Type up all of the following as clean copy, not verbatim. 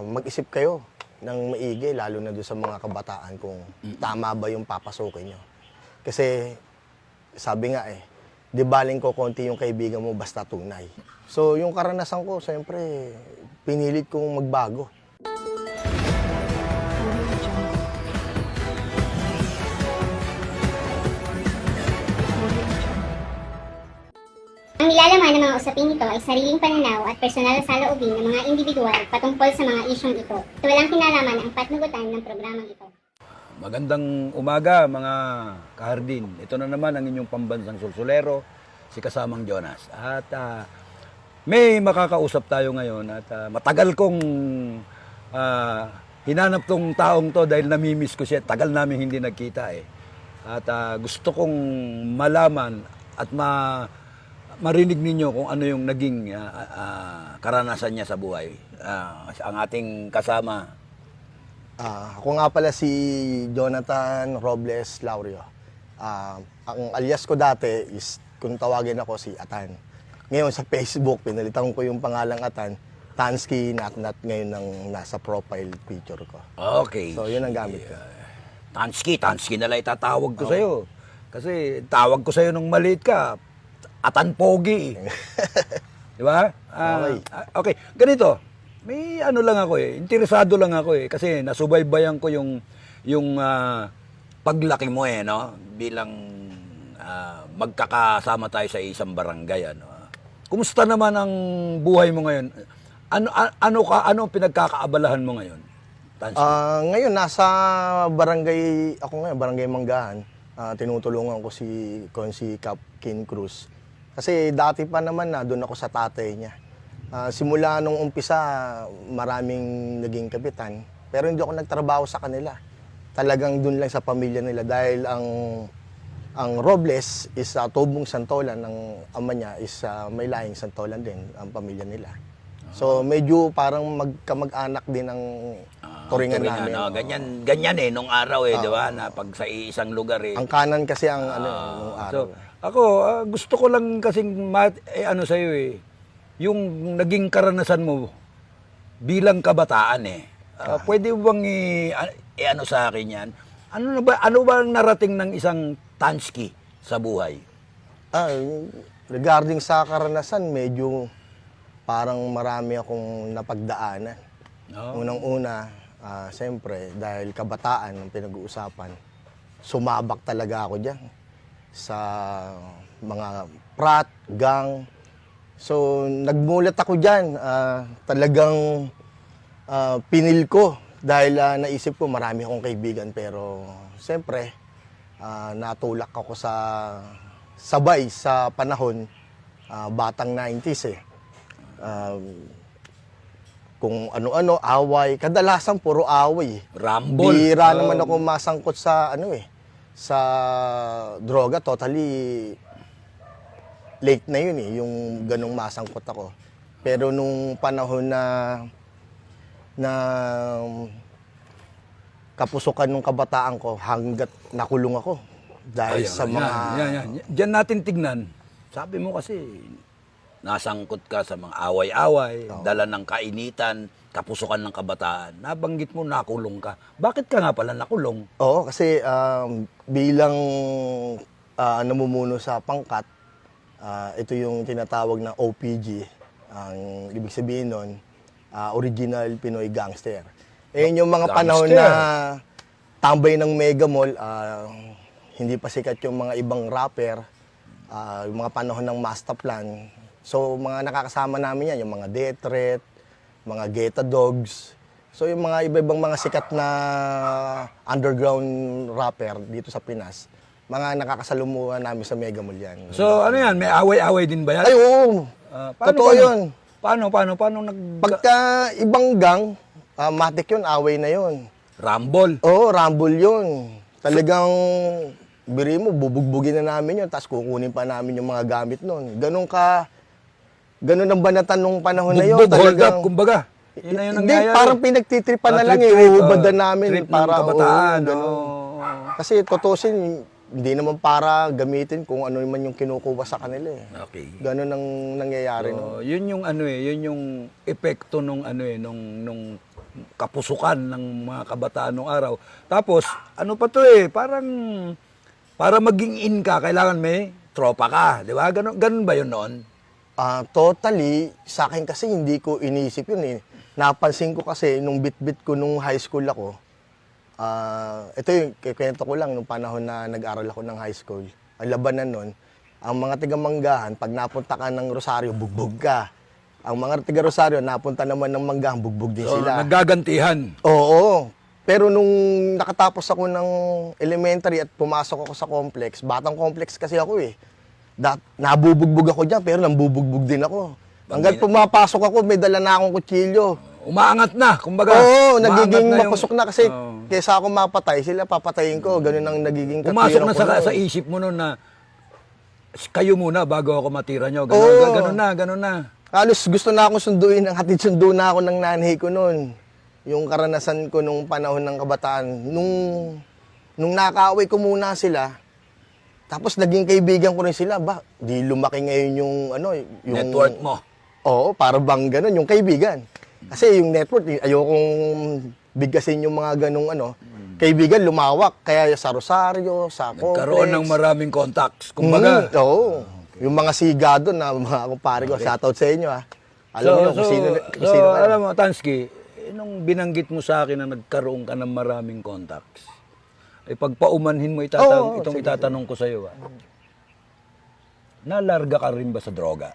mag-isip kayo ng maigi, lalo na doon sa mga kabataan kung tama ba yung papasukin nyo. Kasi sabi nga di baling ko konti yung kaibigan mo basta tunay. So yung karanasan ko, siyempre, pinilit kong magbago. Ang nilalaman ng mga usaping ito ay sariling pananaw at personal na saloobin ng mga individual patungkol sa mga isyong ito. Ito walang kinalaman ang patnugutan ng programang ito. Magandang umaga mga kahardin. Ito na naman ang inyong pambansang sulsulero, si Kasamang Jonas. At may makakausap tayo ngayon at matagal kong hinanap tong taong to dahil namimiss ko siya. Tagal namin hindi nagkita At gusto kong malaman at marinig ninyo kung ano yung naging karanasan niya sa buhay. Ang ating kasama. Ako nga pala si Jonathan Robles Laurio. Ang alias ko dati is, kung tawagin ako, si Atan. Ngayon sa Facebook, pinalitan ko yung pangalang Atan. Tansky Natnat ngayon ang nasa profile picture ko. Okay. So yun ang gamit ko. Tansky na lang itatawag ko sa'yo. Kasi tawag ko sa'yo nung maliit ka, Atan Pogi. Di ba? Okay. Ganito. May ano lang ako interesado lang ako kasi nasubaybayan ko yung paglaki mo no? Bilang magkakasama tayo sa isang barangay Kumusta naman ang buhay mo ngayon? Ano pinagkakaabalahan mo ngayon? Ngayon nasa barangay ako ngayon, Barangay Manggahan. Tinutulungan ko si Consi Cap Kin Cruz. Kasi dati pa naman doon ako sa tatay niya. Simula nung umpisa, maraming naging kapitan. Pero hindi ako nagtrabaho sa kanila. Talagang dun lang sa pamilya nila. Dahil ang Robles is Tubong Santolan. Ang ama niya is may lahing Santolan din, ang pamilya nila. So medyo parang magkamag-anak din ang turingan namin. Ganyan nung araw di ba? Na pag sa isang lugar Ang kanan kasi ang nung araw. So, ako, gusto ko lang kasing sa'yo yung naging karanasan mo bilang kabataan pwede bang sa akin yan? Ano ba ang narating ng isang Tansky sa buhay? Regarding sa karanasan, medyo parang marami akong napagdaanan. Unang-una, siyempre, dahil kabataan ang pinag-uusapan, sumabak talaga ako dyan sa mga prat, gang. So, nagmulat ako dyan. Talagang pinil ko dahil naisip ko marami akong kaibigan. Pero, siyempre, natulak ako sa sabay sa panahon, batang 90s kung ano-ano, away. Kadalasan puro away. Rambol. Bira naman ako masangkot sa sa droga. Totally late na yun yung ganong masangkot ako. Pero nung panahon na kapusukan ng kabataan ko, hanggat nakulong ako. Dahil sa mga... Diyan natin tignan. Sabi mo kasi, nasangkot ka sa mga away-away, dala ng kainitan, kapusukan ng kabataan. Nabanggit mo, nakulong ka. Bakit ka nga pala nakulong? Oo, kasi bilang namumuno sa pangkat, ito yung tinatawag na OPG. Ang ibig sabihin nun, Original Pinoy Gangster. Yung mga panahon na tambay ng Mega Mall, hindi pa sikat yung mga ibang rapper, yung mga panahon ng Mastaplan. So, mga nakakasama namin yan, yung mga Death Threat, mga Geta Dogs. So, yung mga iba-ibang mga sikat na underground rapper dito sa Pinas, mga nakakasalumuhan namin sa Mega Mall yan. So, ano yan? May away-away din ba yan? Ay, oo. Totoo yun. Paano Pagka ibang gang, matik yun, away na yun. Rumble? Oo, rumble yun. Talagang, biri mo, bubugbugin na namin yun, tapos kukunin pa namin yung mga gamit nun. Ganun ang banatan nung panahon na yun. Hold up, kumbaga. Yun na yun Hindi, parang pinagtitripan na lang ubadan namin. Trip para ng kabataan. Kasi tutusin, hindi naman para gamitin kung ano man yung kinukuha sa kanila eh. Okay. Ganun ang nangyayari no. So, yun yung ano eh, yun yung epekto nung ano eh, nung kapusukan ng mga kabataan nung araw. Tapos, ano pa to eh, parang para maging in ka, kailangan may tropa ka, di ba? Ganun ba yun noon? Totally, sa akin kasi hindi ko inisip yun eh. Napansin ko kasi nung bit-bit ko nung high school ako, ito yung kikwento ko lang nung panahon na nag-aral ako ng high school. Ang labanan nun, ang mga tiga-manggahan, pag napunta ka ng Rosario, bugbog ka. Ang mga tiga-Rosario, napunta naman ng manggahan, bugbog din So, sila. naggagantihan. Oo. Pero nung nakatapos ako ng elementary at pumasok ako sa complex, batang complex kasi ako eh. Nabubugbog ako dyan, pero nambubugbog din ako. Hanggang pumapasok ako, may dala na akong kutsilyo. Umaangat na, kumbaga. Oo, nagiging umaangat mapasok na kasi Oo. kaysa ako mapatay, sila papatayin ko. Ganun ang nagiging Pumasok katwiran na ko noon. sa isip mo noon na kayo muna bago ako matira nyo. Oo. Ganun na. Halos gusto na akong sunduin, ang hatid sundo na ako ng nanay ko noon. Yung karanasan ko nung panahon ng kabataan. Nung nakauwi ko muna sila, tapos naging kaibigan ko rin sila. Di lumaki ngayon yung Network mo. Oo, para bang ganun, yung kaibigan. Kasi yung network, ayokong bigkasin yung mga ganung kaibigan, lumawak. Kaya sa Rosario, sa complex. Nagkaroon ng maraming contacts. Kumbaga. Oo. Yung mga siga doon na mga kumpare ko, shoutout sa inyo Alam niyo kung sino kayo. alam mo, Tansky, nung binanggit mo sa akin na nagkaroon ka ng maraming contacts, ay pagpaumanhin mo Oo, itong sige. itatanong ko sa iyo. Nalarga ka rin ba sa droga?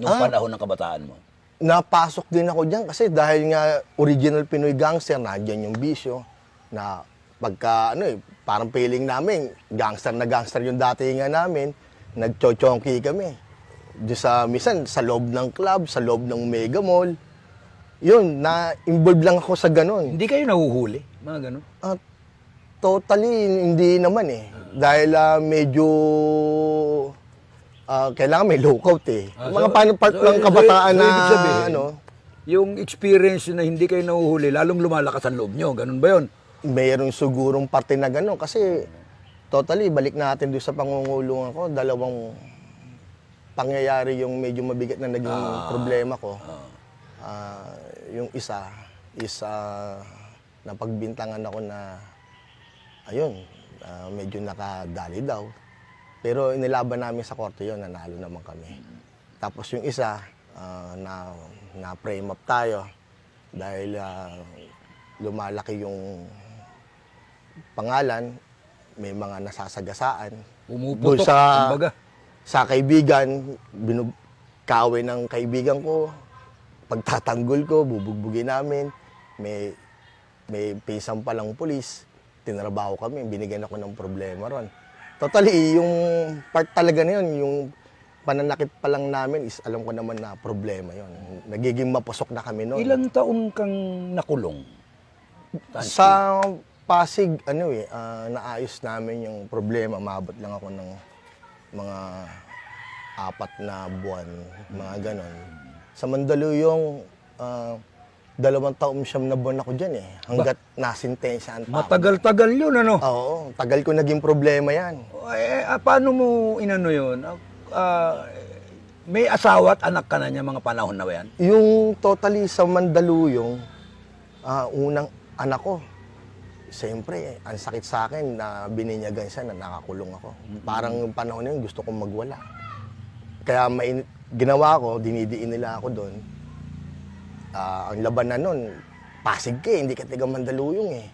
Nung panahon ng kabataan mo? Napasok din ako diyan kasi dahil nga original Pinoy gangster, nandiyan yung bisyo na pagka parang feeling namin, gangster na gangster yung datingan namin, nagchochonki kami. Diyan sa minsan sa loob ng club, sa loob ng mega mall. Yun, na-involve lang ako sa ganun. Hindi kayo nahuhuli? Mga ganun? Totally, hindi naman eh. Dahil medyo kailangan may lookout eh. Mga part ng kabataan na ibig sabihin, yung experience na hindi kayo nahuhuli, lalong lumalakas ang loob nyo. Ganun ba yun? mayroong sigurong parte na gano'n. Kasi totally, balik natin doon sa pangungulungan ko, dalawang pangyayari yung medyo mabigat na naging problema ko. Yung isa is napagbintangan ako na ayun, medyo nakadali daw. Pero inilaban namin sa korte yun, nanalo naman kami. Tapos yung isa, na-frame up tayo dahil lumalaki yung pangalan, may mga nasasagasaan. Pumuputok, Doon kumbaga. sa kaibigan, kaway ng kaibigan ko, pagtatanggol ko, bubugbugin namin. May pisang palang pulis, tinrabaho kami, binigyan ako ng problema ron. Totally, yung part talaga na yun, yung pananakit pa lang namin is alam ko naman na problema yon. Nagiging mapusok na kami noon. Ilang taon kang nakulong? Sa Pasig, naayos namin yung problema. Maabot lang ako ng mga 4 na buwan, mga ganon. Sa Mandaluyong, 2 taon siyam na buwan ako dyan eh. Hanggat nasintensyahan pa ako. Matagal-tagal yun, ano? Oo, tagal ko naging problema yan. Paano mo inano yun? May asawa at anak ka na niya mga panahon na ba yan? Yung totally sa Mandaluyong, unang anak ko, siyempre, ang sakit sa akin na bininyagan siya na nakakulong ako. Parang yung panahon na yun, gusto kong magwala. Kaya ginawa ko, dinidiin nila ako doon. Ang laban na nun, Pasig ka hindi ka taga Mandaluyong eh.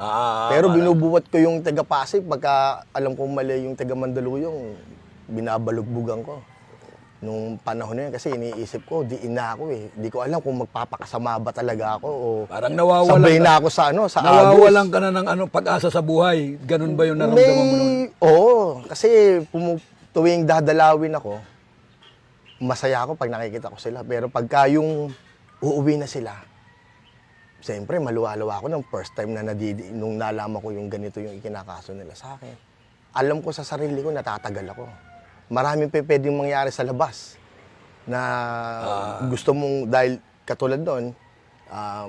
Pero binubuhat ko yung taga Pasig, pagka alam kong mali yung taga Mandaluyong, binabalugbugan ko. Nung panahon na yun, kasi iniisip ko, diin na ako eh. Di ko alam kung magpapakasama ba talaga ako o Parang nawawalan sabay ka. na ako sa Nawawalan ka na ng pag-asa sa buhay. Ganun ba yung naramdaman mo noon? Oo, kasi tuwing dadalawin ako, masaya ako pag nakikita ko sila. Pero pagka yung uuwi na sila, siyempre maluwalawa ako ng first time na nung nalaman ko yung ganito yung ikinakaso nila sa akin. Alam ko sa sarili ko, natatagal ako. Maraming pwedeng mangyari sa labas na gusto mong, dahil katulad doon,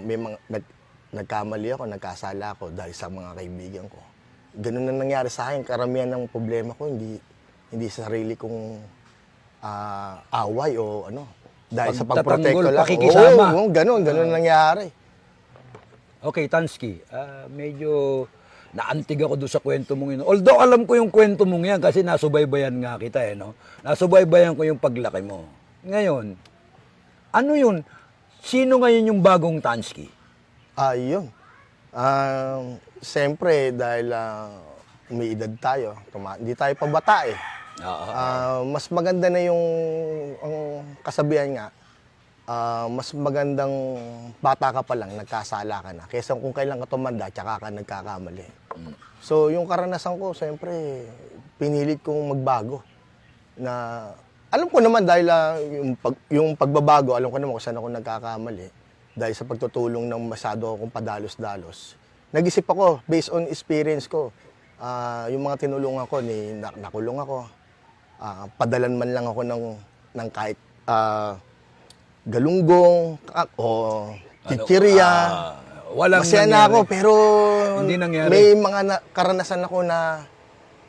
may nagkamali ako, nagkasala ako dahil sa mga kaibigan ko. ganun na nangyari sa akin. Karamihan ng problema ko, hindi sa sarili kong away o ano. Dahil sa pagprotekto Pagtatanggol, lang. pakikisama. Oo, ganun nangyari. Okay, Tansky, medyo naantig ako doon sa kwento mong yun. Although alam ko yung kwento mong yan kasi nasubaybayan nga kita no? Nasubaybayan ko yung paglaki mo. Ngayon, ano yun? Sino ngayon yung bagong Tansky? Yun. Siyempre, dahil may edad tayo, hindi tayo pabata eh. Mas maganda na yung ang kasabihan nga, mas magandang bata ka pa lang, nagkasala ka na, kaysa kung kailan ka tumanda, tsaka ka nagkakamali. So, yung karanasan ko, siyempre, pinilit kong magbago. Na, alam ko naman dahil yung pagbabago, alam ko naman kung saan ako nagkakamali. Dahil sa pagtutulong ng masyado akong padalos-dalos. Nag-isip ako, based on experience ko, yung mga tinulungan ko, nakulong ako, padalan man lang ako ng kahit galunggong o chichirya. Walang Masaya na nangyari. ako, pero Hindi nangyari. may mga karanasan ako na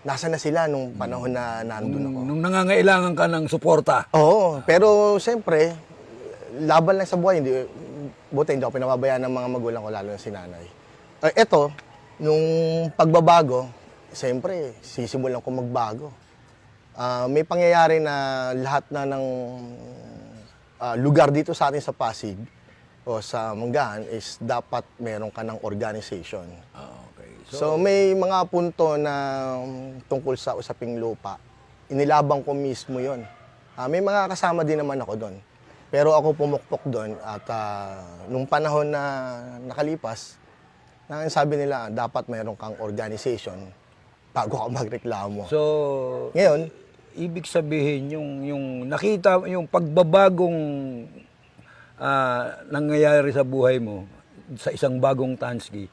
nasa na sila nung panahon na nandun ako. Nung nangangailangan ka ng suporta. Oo, pero siyempre, laban lang sa buhay. Buti hindi ako pinababayaan ng mga magulang ko, lalo na si nanay. Eto, nung pagbabago, siyempre, sisimulan ko magbago. May pangyayari na lahat na ng lugar dito sa atin sa Pasig o sa Manggahan is dapat meron ka ng organization. Okay. So may mga punto na tungkol sa usaping lupa, inilabang ko mismo yon. May mga kasama din naman ako doon. Pero ako pumukpok doon at nung panahon na nakalipas, sabi nila dapat meron kang organization bago ka magreklamo. So, Ngayon, ibig sabihin yung nakita yung pagbabagong nangyayari sa buhay mo sa isang bagong Tansky,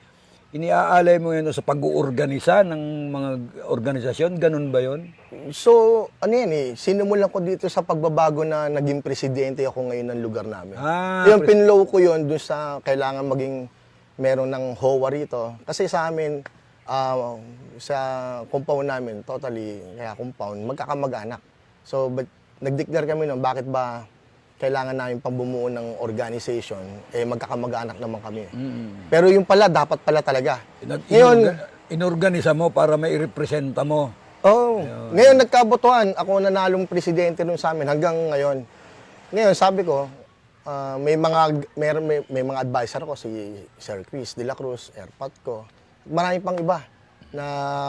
iniaalay mo yun sa pag-uorganisa ng mga organisasyon, ganun ba yun? so ano yan eh, sinimulan ko dito sa pagbabago na naging presidente ako ngayon ng lugar namin. Yung pinlow ko yun dun sa kailangan maging meron ng HOA rito. Kasi sa amin, sa compound namin, totally, kaya compound, magkakamag-anak. So, nag-declare kami nun, bakit ba kailangan namin pambumuo ng organization, magkakamag-anak naman kami. Pero yung pala, dapat pala talaga. Ngayon, Inorganisa mo para may representa mo. ngayon nagkabotohan, ako nanalong presidente nun sa amin hanggang ngayon. Ngayon, sabi ko, may mga advisor ko, si Sir Chris de la Cruz, Airpat ko, marami pang iba na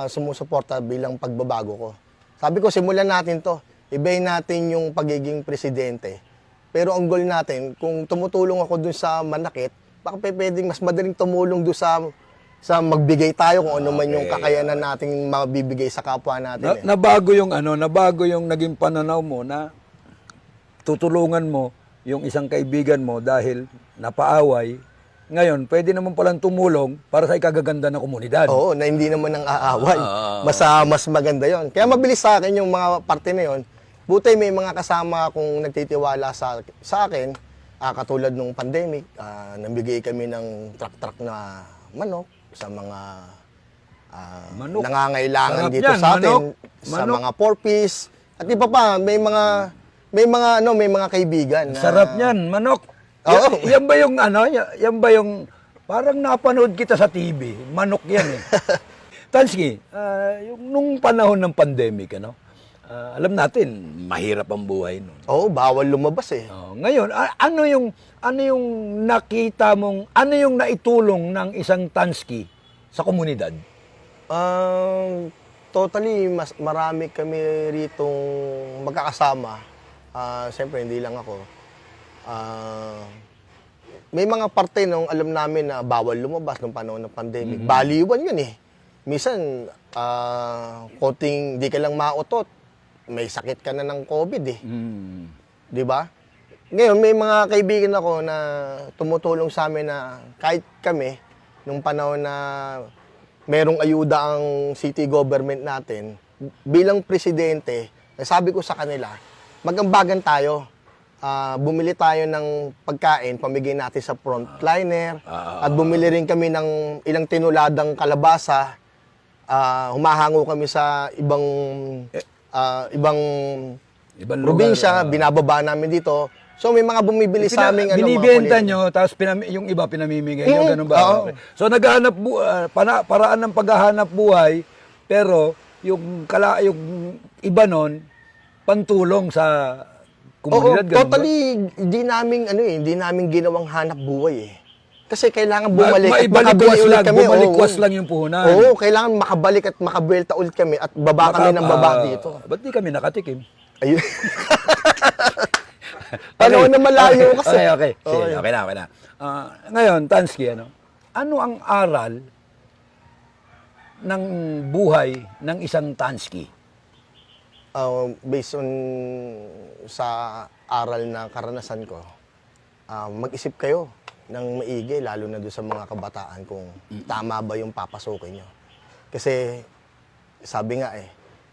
sumusuporta bilang pagbabago ko. Sabi ko, simulan natin to. Ibahin natin yung pagiging presidente. Pero ang goal natin, kung tumutulong ako dun sa manakit, baka pwedeng mas madaling tumulong dun sa magbigay tayo kung ano man yung kakayanan nating mabibigay sa kapwa natin. Nabago yung naging pananaw mo na tutulungan mo yung isang kaibigan mo dahil napaaway. Ngayon, pwede naman palang tumulong para sa ikagaganda ng komunidad. Oo, na hindi naman ang aaway. Mas maganda yon. Kaya mabilis sa akin yung mga parte na yon. Buti may mga kasama akong nagtitiwala sa akin, katulad nung pandemic, nabigay kami ng truck na manok sa mga nangangailangan Sarap dito yan, sa atin, sa manok. mga 4-piece. At iba pa, may mga kaibigan. Sarap niyan, manok. Oo. Yan ba yung yan ba yung parang napanood kita sa TV, manok yan eh. Tansky, nung panahon ng pandemic, alam natin, mahirap ang buhay noon. Oo, bawal lumabas eh. Ngayon, ano yung nakita mong, ano yung naitulong ng isang Tansky sa komunidad? Totally, marami kami ritong magkakasama. Siyempre, hindi lang ako. May mga parte nung alam namin na bawal lumabas nung panahon ng pandemic. Baliwan yun eh. Minsan, konting di ka lang mautot, may sakit ka na ng COVID eh. Di ba? Ngayon, may mga kaibigan ako na tumutulong sa amin na kahit kami, nung panahon na merong ayuda ang city government natin, bilang presidente, sabi ko sa kanila, mag-ambagan tayo. Bumili tayo ng pagkain, pamigay natin sa frontliner, at bumili rin kami ng ilang tinuladang kalabasa humahango kami sa ibang Ibang probinsya, lugar, binababa namin dito. So may mga bumibili sa amin binibenta nyo, tapos yung iba pinamimigay nyo, ganun ba? Oo. Okay. So naghahanap paraan ng paghahanap buhay, pero yung iba nun, pantulong sa komunidad, ganun totally hindi namin ginawang hanap buhay eh. Kasi kailangan bumalik at makabili ulit kami. Bumalikwas lang yung puhunan. Oo, kailangan makabalik at makabelta ulit kami at baba kami ng baba dito. Ba't di kami nakatikim? Ayun. Ano na malayo kasi. Okay. Sige, okay na. Ngayon, Tansky, ano ang aral ng buhay ng isang Tansky? Based on sa aral na karanasan ko, mag-isip kayo ng maigi, lalo na doon sa mga kabataan kung tama ba yung papasukin nyo. Kasi sabi nga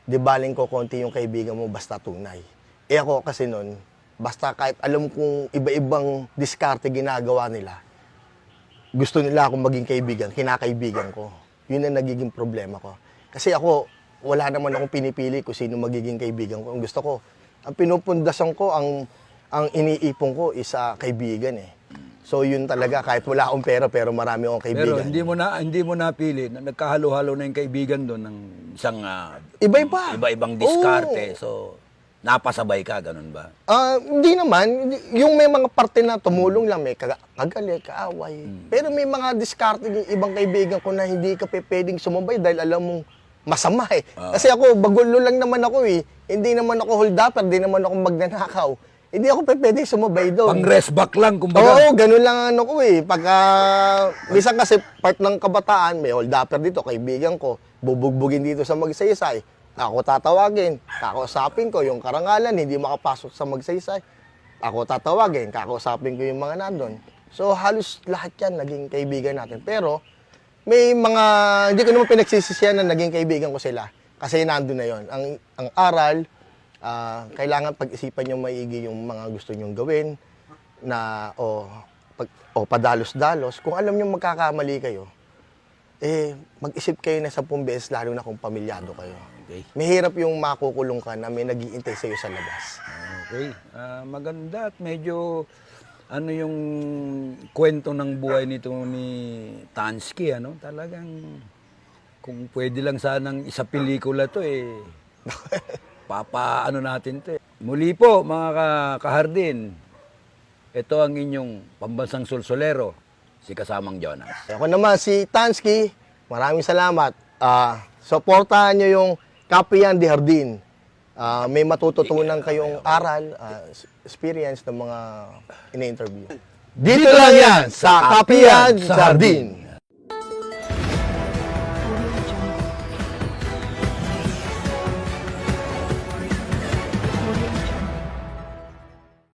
di baling ko konti yung kaibigan mo basta tunay. Ako kasi nun, basta kahit alam kong iba-ibang diskarte ginagawa nila, gusto nila akong maging kaibigan, kinakaibigan ko. Yun ang nagiging problema ko. Kasi ako, wala naman akong pinipili kung sino magiging kaibigan ko. Ang gusto ko, ang pinupundasan ko, ang iniipon ko is kaibigan So yun talaga, kahit wala akong pera pero marami akong Pero kaibigan. hindi mo napili na nagkahalo-halo na yung kaibigan doon ng isang Iba-iba. iba-ibang diskarte. So napasabay ka, ganun ba? Hindi naman. Yung may mga parte na tumulong lang, may kagalit, kaaway. Pero may mga diskarte yung ibang kaibigan ko na hindi ka pwedeng sumabay dahil alam mong masama Kasi ako, bagulo lang naman ako Hindi naman ako hold up, hindi naman ako magnanakaw. Hindi ako pwedeng sumabay doon. Pang-rest back lang, kumbaga. Oo, ganun lang ko Pagka, minsan kasi part ng kabataan, may hold upper dito, kaibigan ko, bubugbugin dito sa Magsaysay. Ako tatawagin, kakausapin ko yung karangalan, hindi makapasok sa Magsaysay. Ako tatawagin, kakausapin ko yung mga nandun. So halos lahat yan naging kaibigan natin. Pero may mga, hindi ko naman pinagsisisiyan na naging kaibigan ko sila. Kasi nandun na yon. Ang aral, kailangan pag-isipan nyo maigi yung mga gusto nyong gawin na padalos-dalos. Kung alam nyo magkakamali kayo, mag-isip kayo na 10 beses lalo na kung pamilyado kayo. Okay. Mahirap yung makukulong ka na may nag-iintay sa'yo sa labas. Okay. Maganda at medyo yung kwento ng buhay nito ni Tansky, talagang kung pwede lang sanang isa pelikula to natin to Muli po mga kahardin, ito ang inyong pambansang sulsolero, si Kasamang Jonas. Ako naman si Tansky, maraming salamat. Suportahan nyo yung Kapihan de Jardin. May matututunan kayong aral, experience ng mga ina-interview. Dito lang yan sa Kapihan Jardin.